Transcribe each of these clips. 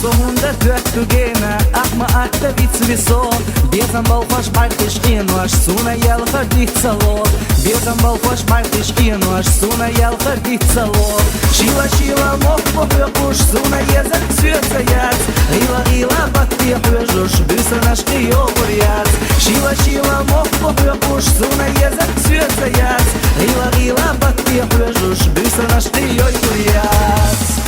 100 göttugéne, ach ma atte vitz visó. Bietam balfas bártis énos, szúna jel hardicaló. Bietam balfas bártis énos, szúna jel hardicaló. Sila sila mokpo höpus, szúna jezek szőcejác. Rila rila batti hőzsus, bűszönes kijóborjác. Sila sila mokpo höpus, szúna jezek szőcejác. Rila rila batti hőzsus, bűszönes kijóborjác.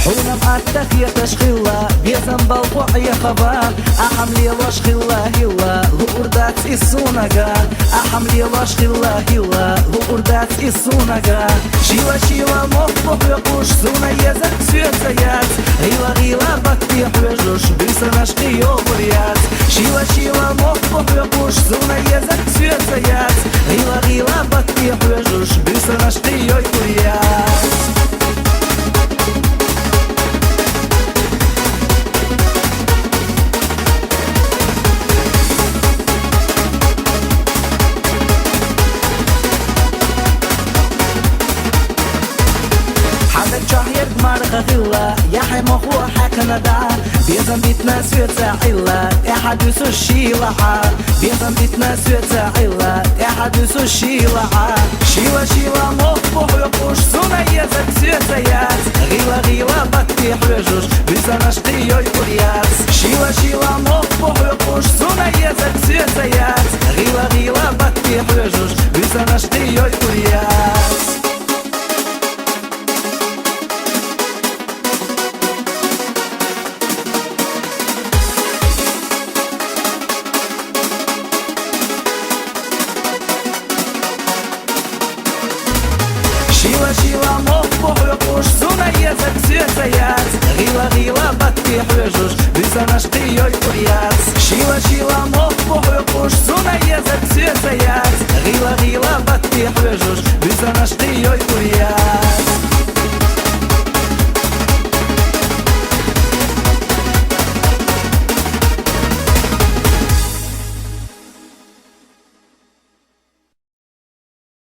حونا بعدتك يا تشخيلة بيزن بالقوع يا خبا أحملي واش خلا هلا لوردات السونجا أحملي واش خلا هلا لوردات السونجا شيلا شيلا مخبط يقوش سونا يزك سيوتيات هلا هلا بكتي حوجوش بيسناش قيوبريات شيلا شيلا مخبط يقوش سونا يزك سيوتيات هلا هلا بكتي حوجوش بيسناش قيوبريات مرخ غلا يا حمخ وحكنا دا بيزن بيتنا سويتsa علا يا حدوس الشيلة بيزن بيتنا سويتsa علا يا حدوس الشيلة شيلة شيلة مخبوح يقوش سونا يزك سويتسيات غيلا غيلا بكتي حوجوش